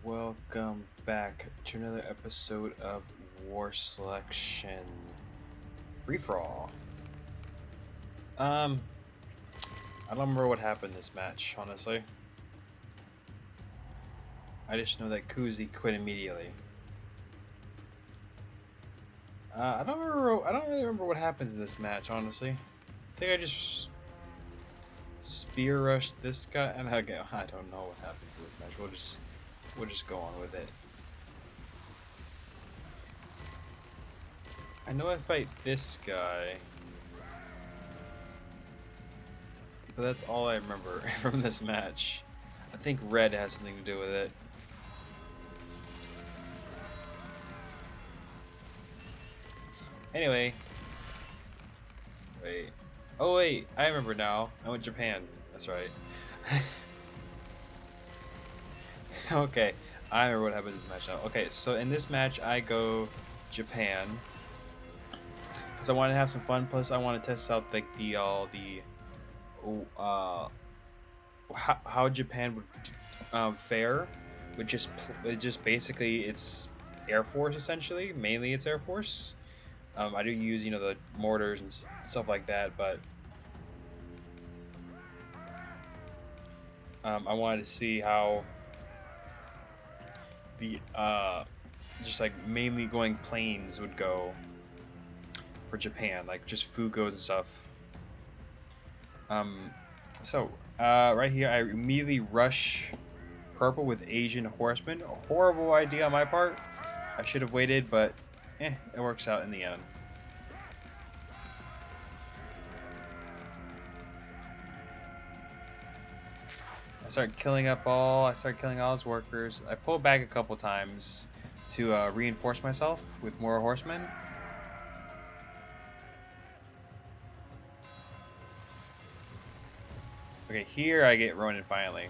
Welcome back to another episode of War Selection Free For All. I don't remember what happened this match, honestly. I just know that Kuzi quit immediately. I don't really remember what happened in this match, honestly. I think I just spear rushed this guy, and I don't know what happened to this match. We'll just go on with it. I know I fight this guy, but that's all I remember from this match. I think red has something to do with it. Anyway. Wait. Oh wait, I remember now. I went Japan. That's right. Okay, I remember what happened in this match now. Okay, so in this match I go Japan. Because I want to have some fun, plus I want to test out like uh how Japan would fare with just basically its Air Force essentially. Mainly it's Air Force. I do use the mortars and stuff like that, but I wanted to see how the just like mainly going planes would go for Japan, like just Fugos and stuff. Um, right here I immediately rush purple with Asian horsemen. A horrible idea on my part. I should have waited, but it works out in the end. I start killing all his workers. I pull back a couple times to reinforce myself with more horsemen. Okay, here I get Ronin finally.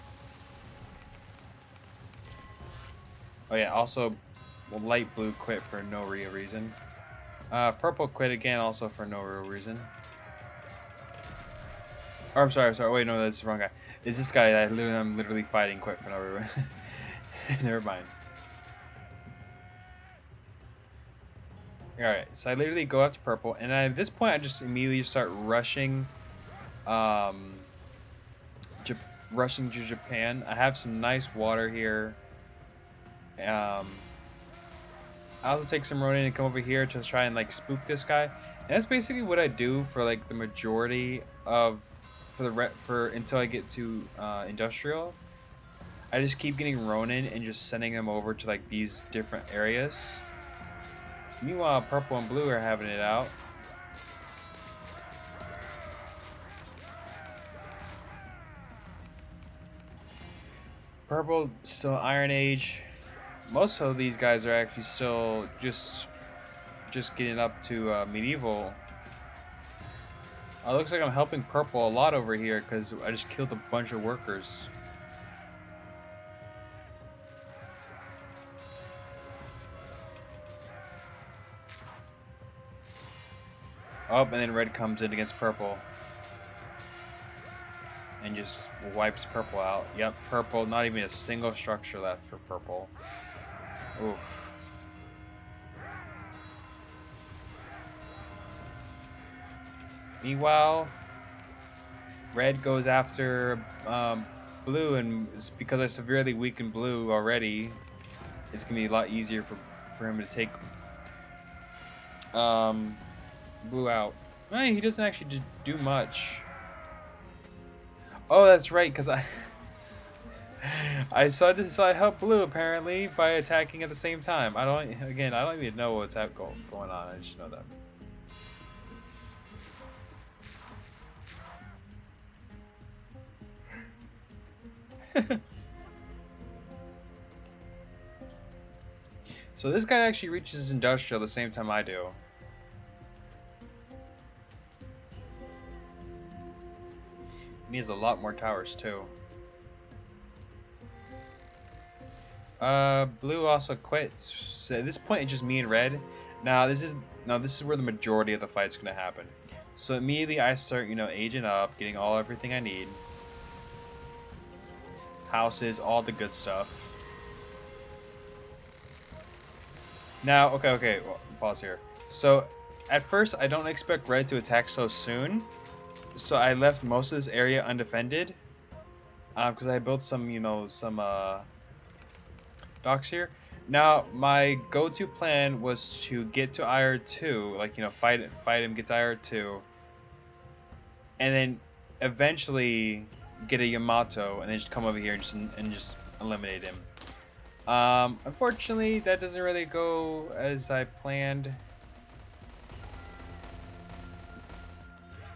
Oh yeah, also light blue quit for no real reason. Purple quit again also for no real reason. Oh, I'm sorry, wait, no, that's the wrong guy. It's this guy that I'm literally fighting quit for no real reason. Never mind. Alright, so I literally go up to purple, and at this point I just immediately start rushing, um, rushing to Japan. I have some nice water here. I also take some Ronin and come over here to try and like spook this guy. And that's basically what I do for like the majority of for until I get to industrial. I just keep getting Ronin and just sending them over to like these different areas. Meanwhile, purple and blue are having it out. Purple still Iron Age. Most of these guys are actually still just getting up to medieval. Looks like I'm helping purple a lot over here because I just killed a bunch of workers. Oh, and then red comes in against purple. And just wipes purple out. Yep, purple, not even a single structure left for purple. Oof. Meanwhile, red goes after blue, and it's because I severely weakened blue already, it's gonna be a lot easier for him to take blue out. He doesn't actually do much. Oh, that's right, because I saw this, so I helped blue apparently by attacking at the same time. I don't even know what's going on. I just know that. So this guy actually reaches industrial the same time I do. And he has a lot more towers too. Blue also quits. So at this point, it's just me and red. Now this is where the majority of the fight's gonna happen. So immediately I start, aging up, getting everything I need. Houses, all the good stuff. Now, okay, well, pause here. So, at first, I don't expect red to attack so soon. So I left most of this area undefended. Because I built some, some docks here. Now, my go-to plan was to get to IR2, like, fight him, get to IR2, and then eventually get a Yamato, and then just come over here and just eliminate him. Unfortunately, that doesn't really go as I planned.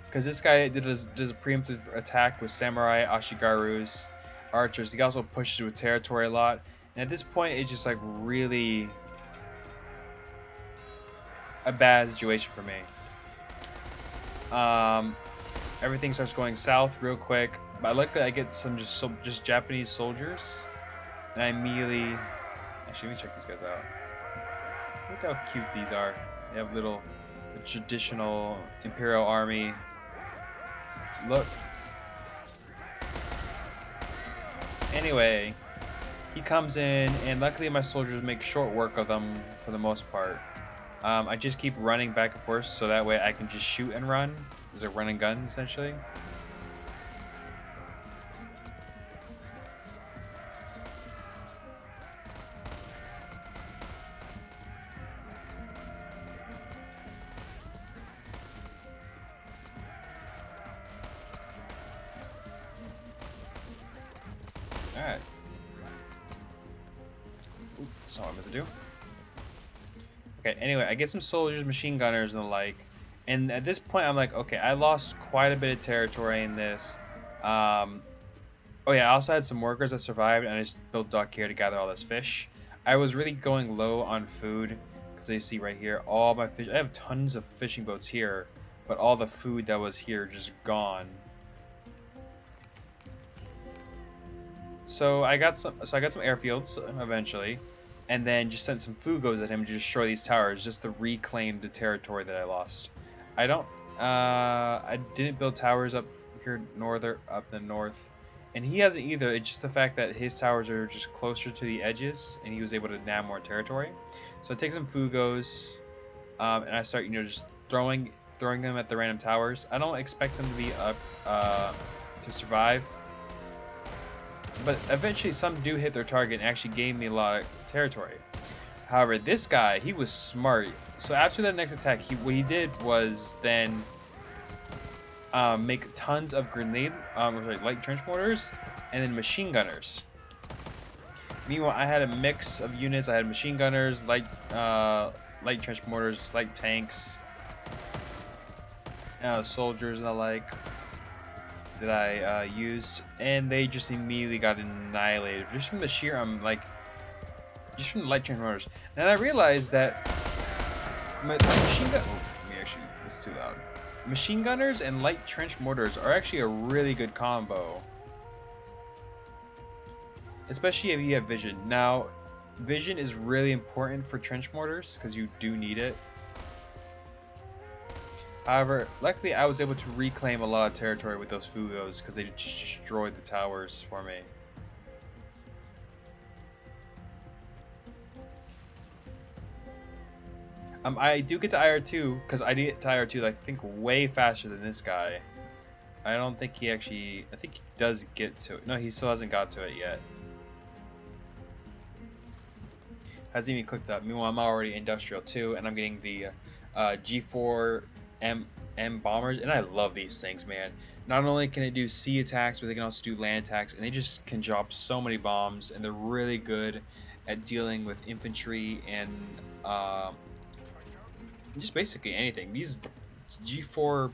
Because this guy does a preemptive attack with samurai, ashigarus, archers. He also pushes with territory a lot. And at this point, it's just like really a bad situation for me. Everything starts going south real quick. But luckily, I get some just Japanese soldiers, and I immediately. Actually, let me check these guys out. Look how cute these are. They have little traditional imperial army. Look. Anyway, he comes in, and luckily my soldiers make short work of them for the most part. I just keep running back and forth so that way I can just shoot and run. It's a run and gun, essentially. Alright. That's not what I meant to do. Okay, anyway, I get some soldiers, machine gunners, and the like. And at this point, I'm like, okay, I lost quite a bit of territory in this. Oh yeah, I also had some workers that survived, and I just built dock here to gather all this fish. I was really going low on food, because you see right here, all my fish. I have tons of fishing boats here, but all the food that was here just gone. So I got some airfields eventually, and then just sent some Fugos at him to destroy these towers, just to reclaim the territory that I lost. I didn't build towers up here up the north, and he hasn't either. It's just the fact that his towers are just closer to the edges, and he was able to nab more territory. So I take some Fugos, and I start, just throwing them at the random towers. I don't expect them to be up to survive. But eventually some do hit their target and actually gain me a lot of territory. However, this guy, he was smart. So after that next attack, what he did was then make tons of light trench mortars, and then machine gunners. Meanwhile, I had a mix of units. I had machine gunners, light trench mortars, light tanks, soldiers and the like that I used, and they just immediately got annihilated just from the sheer just from the light trench mortars. And I realized that machine gun. Oh, actually, this is too loud. Machine gunners and light trench mortars are actually a really good combo, especially if you have vision. Now, vision is really important for trench mortars because you do need it. However, luckily I was able to reclaim a lot of territory with those Fugos because they just destroyed the towers for me. I do get to IR2 because I did get to IR2, I think, way faster than this guy. I don't think he actually... I think he does get to it. No, he still hasn't got to it yet. Hasn't even clicked up. Meanwhile, I'm already industrial too, and I'm getting the G4M bombers, and I love these things, man. Not only can they do sea attacks, but they can also do land attacks, and they just can drop so many bombs, and they're really good at dealing with infantry and just basically anything. These G4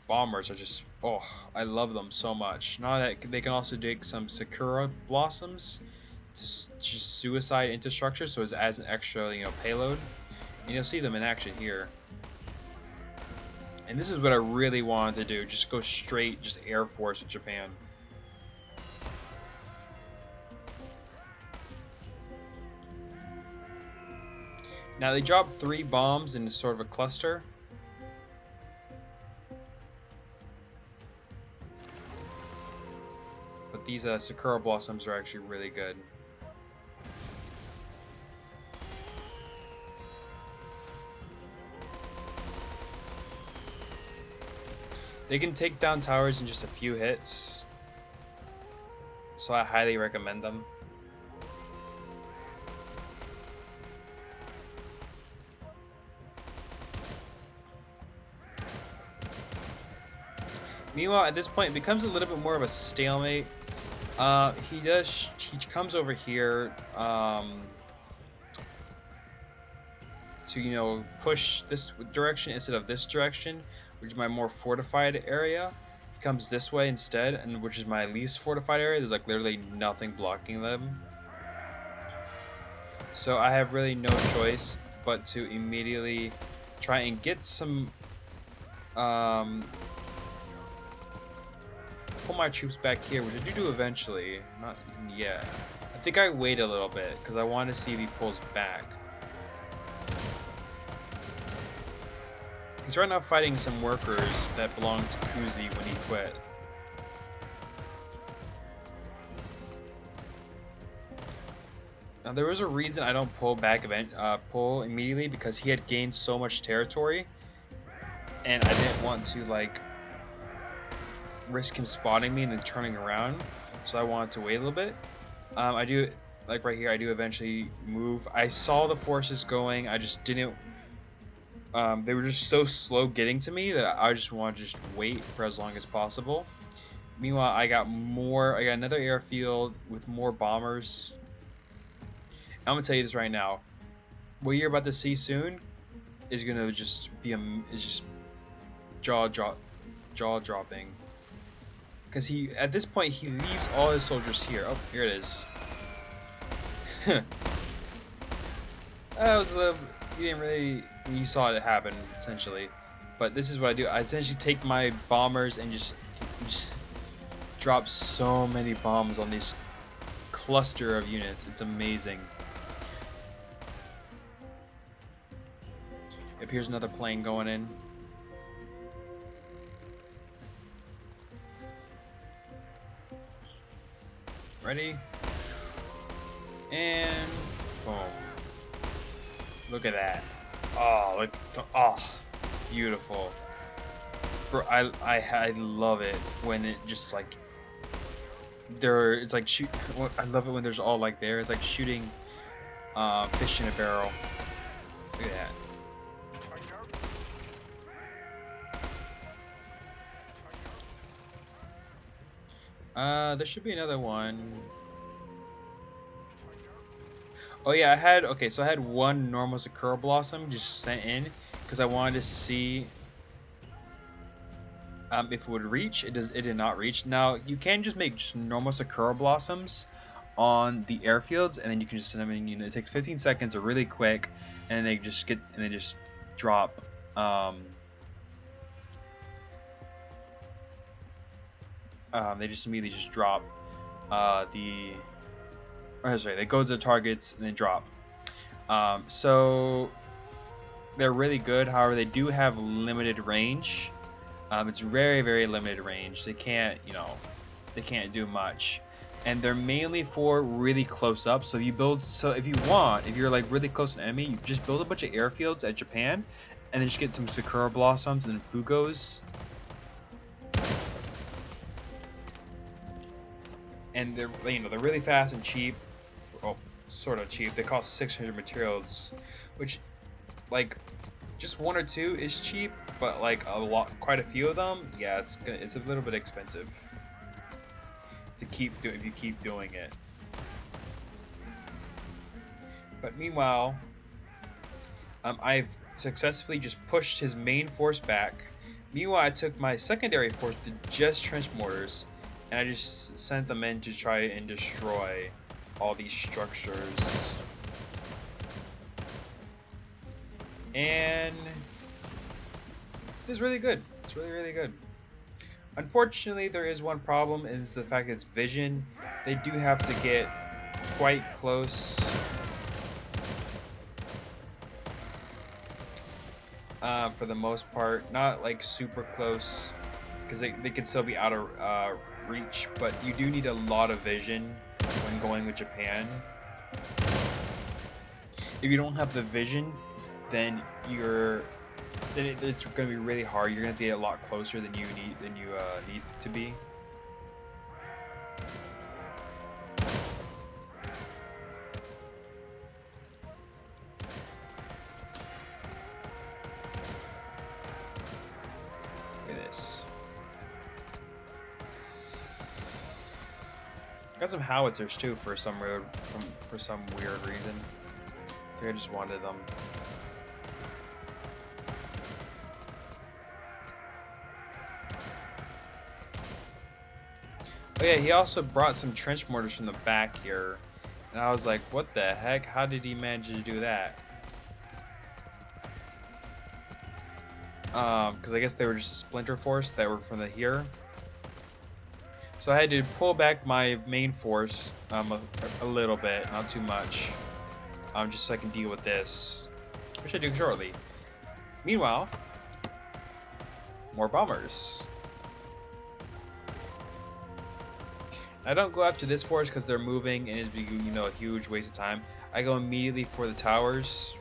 bombers are just, oh, I love them so much. Now that they can also dig some Sakura blossoms to just suicide into structures, so it adds an extra, payload. And you'll see them in action here. And this is what I really wanted to do, just go straight, just Air Force with Japan. Now they dropped 3 bombs in sort of a cluster. But these Sakura blossoms are actually really good. They can take down towers in just a few hits, so I highly recommend them. Meanwhile, at this point, it becomes a little bit more of a stalemate. He comes over here to, you know, push this direction instead of this direction, which is my more fortified area. He comes this way instead, and which is my least fortified area. There's like literally nothing blocking them. So I have really no choice but to immediately try and get some pull my troops back here, which I do eventually. Not even yet. I think I wait a little bit because I want to see if he pulls back. He's right now fighting some workers that belonged to Kuzi when he quit. Now there was a reason I don't pull back pull immediately, because he had gained so much territory, and I didn't want to like risk him spotting me and then turning around, so I wanted to wait a little bit. I do, like right here, I do eventually move. I saw the forces going, I just didn't, they were just so slow getting to me that I just wanted to just wait for as long as possible. Meanwhile, I got another airfield with more bombers. I'm gonna tell you this right now, what you're about to see soon is gonna just be jaw dropping. Because at this point, he leaves all his soldiers here. Oh, here it is. That was a little, you saw it happen, essentially. But this is what I do. I essentially take my bombers and just drop so many bombs on this cluster of units. It's amazing. Yep, here's another plane going in. Ready? And boom. Look at that. Oh, look. Oh, beautiful. Bro, I love it when it just like it's like shoot. I love it when there's all like there. It's like shooting fish in a barrel. Look at that. There should be another one. Oh yeah, I had one normal Sakura Blossom just sent in because I wanted to see if it would reach. It did not reach. Now you can just make just normal Sakura Blossoms on the airfields, and then you can just send them in. You know, it takes 15 seconds, they're really quick, and they just drop. They just immediately just drop they go to the targets and then drop. So they're really good. However, they do have limited range. It's very, very limited range. They can't do much, and they're mainly for really close up. So if you're like really close to an enemy, you just build a bunch of airfields at Japan, and then just get some Sakura Blossoms and Fugos. And they're really fast and cheap. Well, sort of cheap. They cost 600 materials, which, like, just one or two is cheap, but like quite a few of them, yeah, it's a little bit expensive to if you keep doing it. But meanwhile, I've successfully just pushed his main force back. Meanwhile, I took my secondary force to just trench mortars, and I just sent them in to try and destroy all these structures. And it's really good. It's really, really good. Unfortunately, there is one problem, is the fact that it's vision. They do have to get quite close. For the most part, not like super close, because they can still be out of reach, but you do need a lot of vision when going with Japan. If you don't have the vision, then you're then it's going to be really hard. You're going to have to get a lot closer than you need to be. Look at this. Got some howitzers too for some weird reason. I think I just wanted them. Oh yeah, he also brought some trench mortars from the back here. And I was like, what the heck? How did he manage to do that? Because I guess they were just a splinter force that were from the here. So I had to pull back my main force a little bit, not too much. Just so I can deal with this. Which I do shortly. Meanwhile, more bombers. I don't go after this force because they're moving and it's, you know, a huge waste of time. I go immediately for the towers.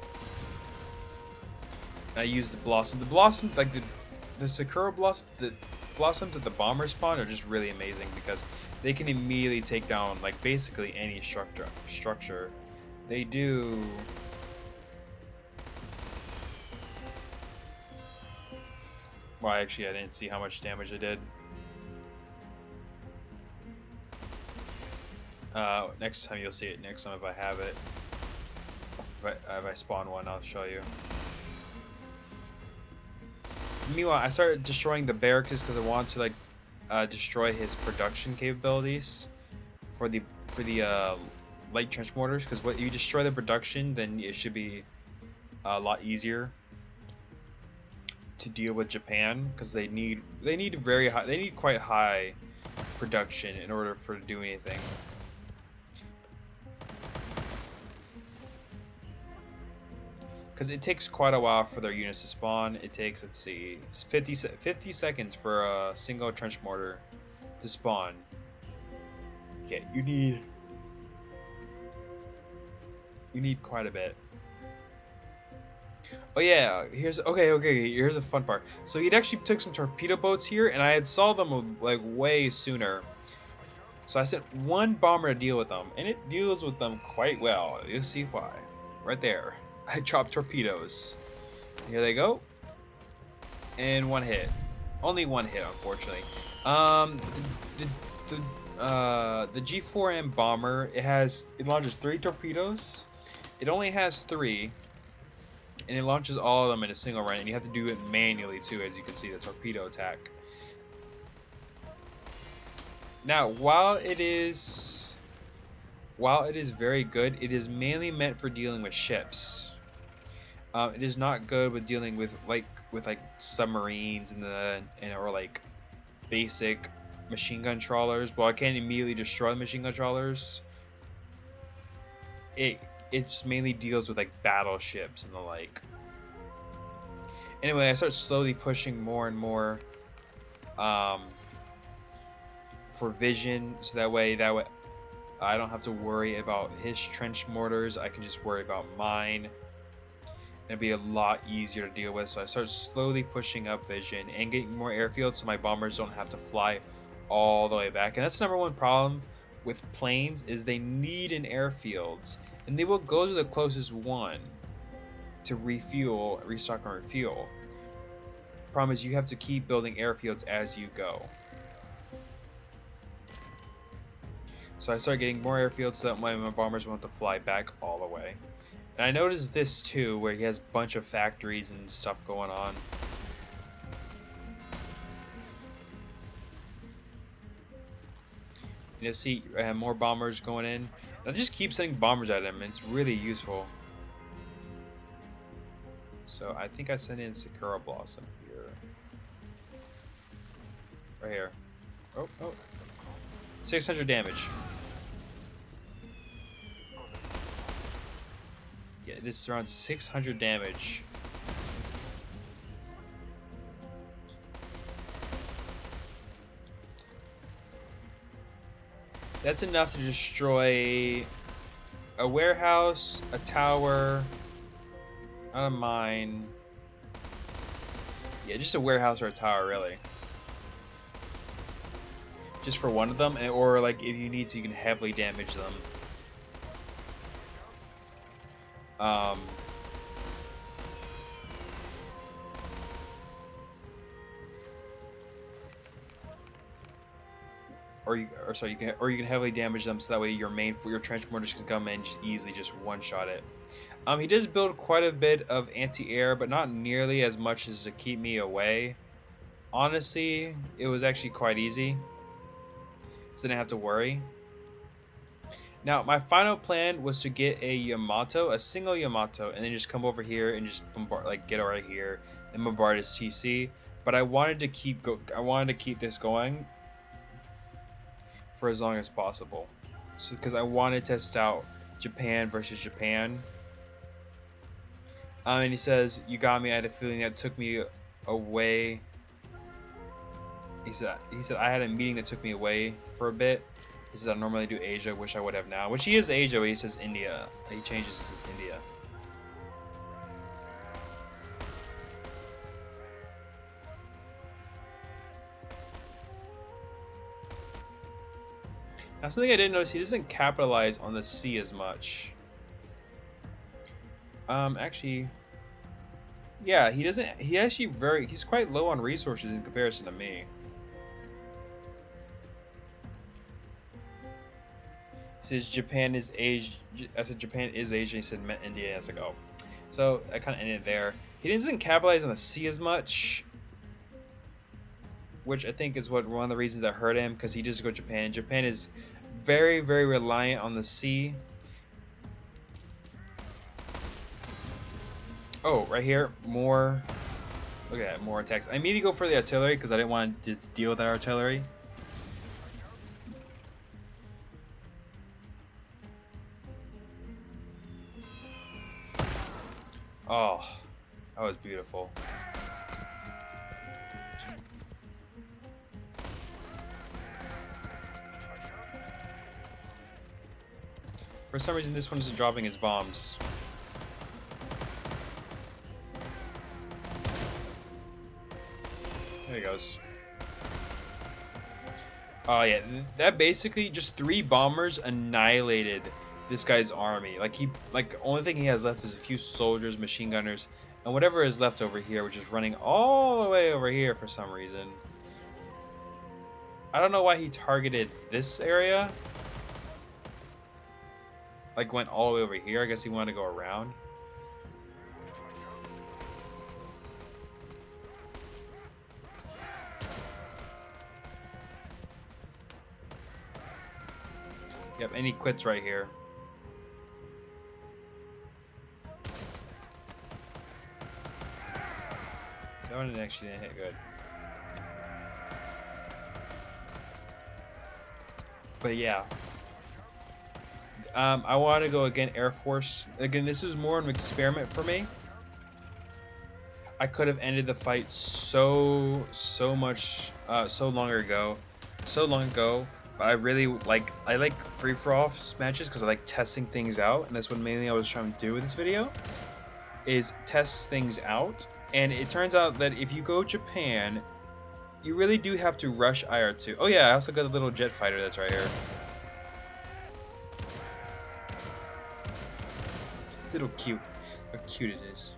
I use the blossom. The blossom, like the Sakura blossom, the blossoms at the bomber spawn are just really amazing because they can immediately take down like basically any structure. They do. Well, actually, I didn't see how much damage it did. Next time you'll see it. Next time if I have it. If I spawn one, I'll show you. Meanwhile, I started destroying the barracks because I wanted to like destroy his production capabilities for the light trench mortars. Because when you destroy the production, then it should be a lot easier to deal with Japan because they need quite high production in order for to do anything. Because it takes quite a while for their units to spawn. It takes, let's see, 50 seconds for a single trench mortar to spawn. Yeah, you need quite a bit. Oh yeah, here's a fun part. So he'd actually took some torpedo boats here, and I had saw them like way sooner. So I sent one bomber to deal with them, and it deals with them quite well. You'll see why. Right there. I dropped torpedoes. Here they go. And one hit. Only one hit, unfortunately. The G4M bomber, it launches 3 torpedoes. It only has 3. And it launches all of them in a single run, and you have to do it manually too, as you can see, the torpedo attack. Now, while it is very good, it is mainly meant for dealing with ships. It is not good with dealing with submarines or like basic machine gun trawlers. Well, I can't immediately destroy the machine gun trawlers. It just mainly deals with like battleships and the like. Anyway, I start slowly pushing more and more for vision, so that way I don't have to worry about his trench mortars. I can just worry about mine. It'll be a lot easier to deal with. So I start slowly pushing up vision and getting more airfields so my bombers don't have to fly all the way back. And that's the #1 problem with planes, is they need an airfield, and they will go to the closest one to refuel, restock and refuel. Problem is you have to keep building airfields as you go. So I start getting more airfields so that way my bombers won't have to fly back all the way. And I noticed this too, where he has a bunch of factories and stuff going on. You'll see I have more bombers going in. And I just keep sending bombers at him, and it's really useful. So I think I sent in Sakura Blossom here. Right here. Oh. 600 damage. Yeah, this is around 600 damage. That's enough to destroy a warehouse, a tower, a mine, Yeah, just a warehouse or a tower, really. Just for one of them, or like if you need to, you can heavily damage them. Um, or you can heavily damage them, so that way your transporters can come in and just easily just one-shot it. He does build quite a bit of anti-air, but not nearly as much as to keep me away. Honestly, it was actually quite easy, because I didn't have to worry. Now, my final plan was to get a Yamato, a single Yamato, and then just come over here and just bombard, like get right here and bombard his TC. But I wanted to keep this going for as long as possible, so because I want to test out Japan versus Japan. And he says, "You got me. I had a feeling that took me away." He said I had a meeting that took me away for a bit. He says I normally do Asia, wish I would have now. Which he is Asia, but he says India. He changes, this as India. Now something I didn't notice, he doesn't capitalize on the sea as much. Actually, yeah, he doesn't. He's quite low on resources in comparison to me. He says Japan is Asia. I said Japan is Asia. He said India. I was like, oh. So I kind of ended there. He doesn't capitalize on the sea as much, which I think is one of the reasons that hurt him, because he does go to Japan. Japan is very, very reliant on the sea. Oh, right here, more. Look at that, more attacks. I immediately go for the artillery because I didn't want to deal with that artillery. Oh, that was beautiful. For some reason, this one isn't dropping its bombs. There he goes. Oh yeah, that basically just 3 bombers annihilated this guy's army. Only thing he has left is a few soldiers, machine gunners, and whatever is left over here, which is running all the way over here for some reason. I don't know why he targeted this area. Like went all the way over here. I guess he wanted to go around. Yep, and he quits right here. That one actually didn't hit good. But yeah. I want to go again Air Force. Again, this was more of an experiment for me. I could have ended the fight so long ago. But I like free-for-all matches because I like testing things out, and that's what mainly I was trying to do with this video, is test things out. And it turns out that if you go Japan, you really do have to rush IR2. Oh yeah, I also got a little jet fighter that's right here. It's a little cute. How cute it is.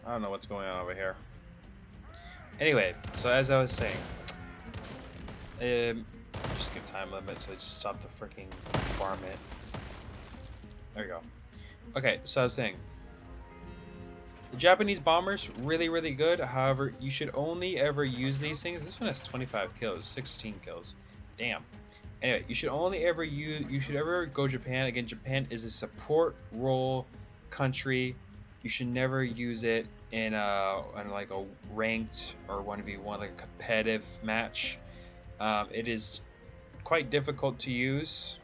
I don't know what's going on over here. Anyway, so as I was saying, just give time limit, so I just stop the freaking farm it. There we go. Okay, so I was saying, the Japanese bombers, really, really good. However, you should only ever use these things. This one has 25 kills, 16 kills. Damn. Anyway, you should ever go Japan. Again, Japan is a support role country. You should never use it in like a ranked or 1v1, like a competitive match. It is quite difficult to use.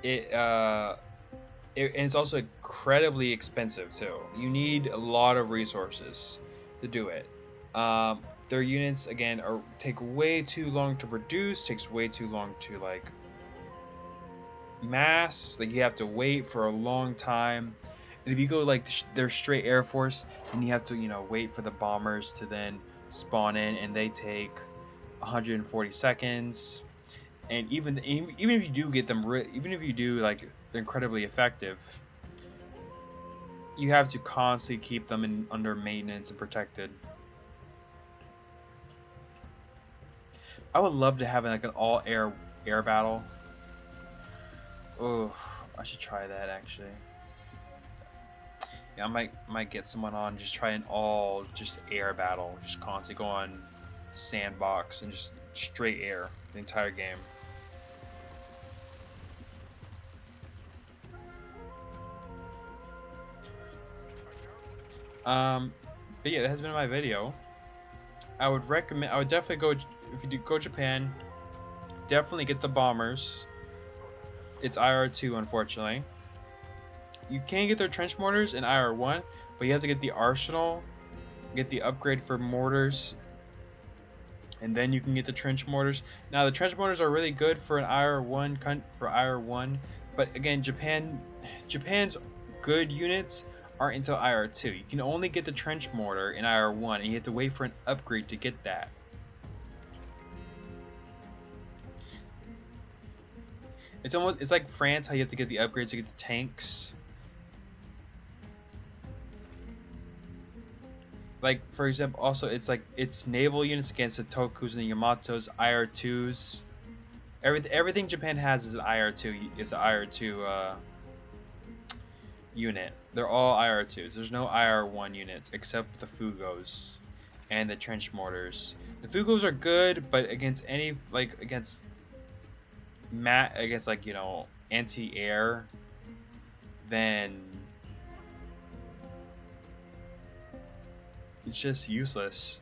it and it's also incredibly expensive too. You need a lot of resources to do it. Their units again take way too long to produce. Takes way too long to like mass. Like you have to wait for a long time. And if you go like their straight Air Force, then you have to wait for the bombers to then spawn in, and they take 140 seconds. And even if you do get them, even if you do like they're incredibly effective, you have to constantly keep them under maintenance and protected. I would love to have like an all air battle. Oh, I should try that actually. Yeah, I might get someone on, just try an all just air battle, just constantly go on sandbox and just straight air the entire game. But yeah, that has been my video. I would definitely go, if you do go Japan, definitely get the bombers. It's IR2, unfortunately. You can get their trench mortars in IR1, but you have to get the arsenal, get the upgrade for mortars, and then you can get the trench mortars. Now the trench mortars are really good for an IR1, but again, Japan's good units aren't until IR2. You can only get the trench mortar in IR1, and you have to wait for an upgrade to get that. It's like France, how you have to get the upgrades to get the tanks. Like for example, also it's naval units against the Tokus and the Yamatos, IR2s. Everything Japan has is an IR2. It's an IR2 unit. They're all IR2s. There's no IR1 units except the Fugos and the trench mortars. The Fugos are good, but against anti-air, then it's just useless.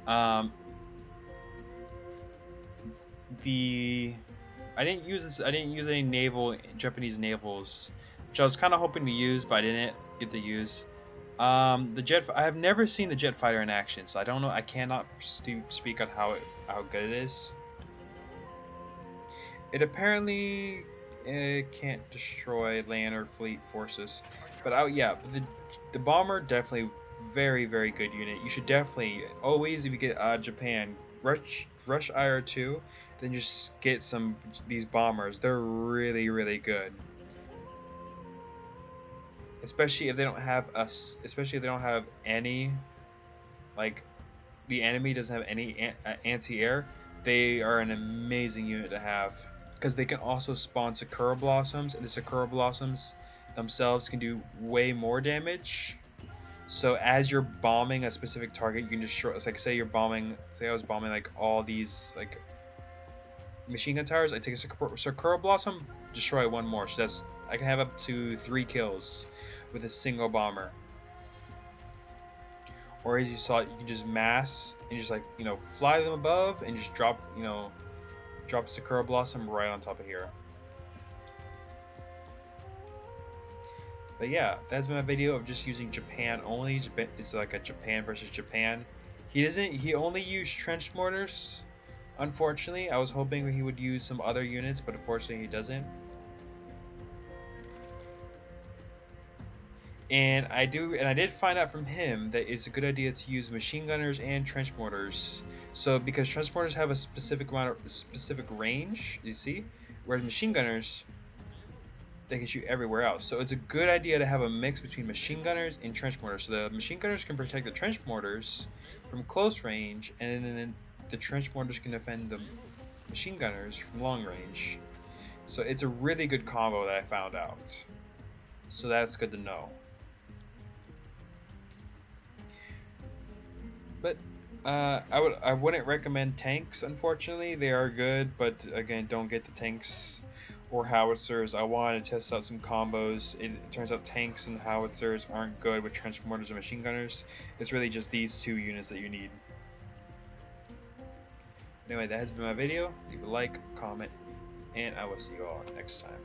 I didn't use any Japanese navals, which I was kind of hoping to use, but I didn't get to use. I have never seen the jet fighter in action, so I don't know. I cannot speak on how good it is. It apparently can't destroy land or fleet forces, but the bomber definitely very good unit. You should definitely always, if you get Japan, rush IR2, then just get these bombers. They're really good. Especially if they don't have any, like the enemy doesn't have any anti-air, they are an amazing unit to have, because they can also spawn Sakura Blossoms, and the Sakura Blossoms themselves can do way more damage. So as you're bombing a specific target, you can destroy. It's like say I was bombing like all these like machine gun towers. I take a Sakura Blossom, destroy one more. So I can have up to 3 kills with a single bomber. Or as you saw, you can just mass and just fly them above and just drop Sakura Blossom right on top of here. But yeah, that's been my video of just using Japan only. It's like a Japan versus Japan. He only used trench mortars. Unfortunately, I was hoping he would use some other units, but unfortunately he doesn't. And I did find out from him that it's a good idea to use machine gunners and trench mortars. So because trench mortars have a specific range, you see, whereas machine gunners, they can shoot everywhere else. So it's a good idea to have a mix between machine gunners and trench mortars. So the machine gunners can protect the trench mortars from close range, and then the trench mortars can defend the machine gunners from long range. So it's a really good combo that I found out. So that's good to know. But I wouldn't recommend tanks, unfortunately. They are good, but again, don't get the tanks or howitzers. I wanted to test out some combos. It turns out tanks and howitzers aren't good with trench mortars and machine gunners. It's really just these two units that you need. Anyway, that has been my video. Leave a like, comment, and I will see you all next time.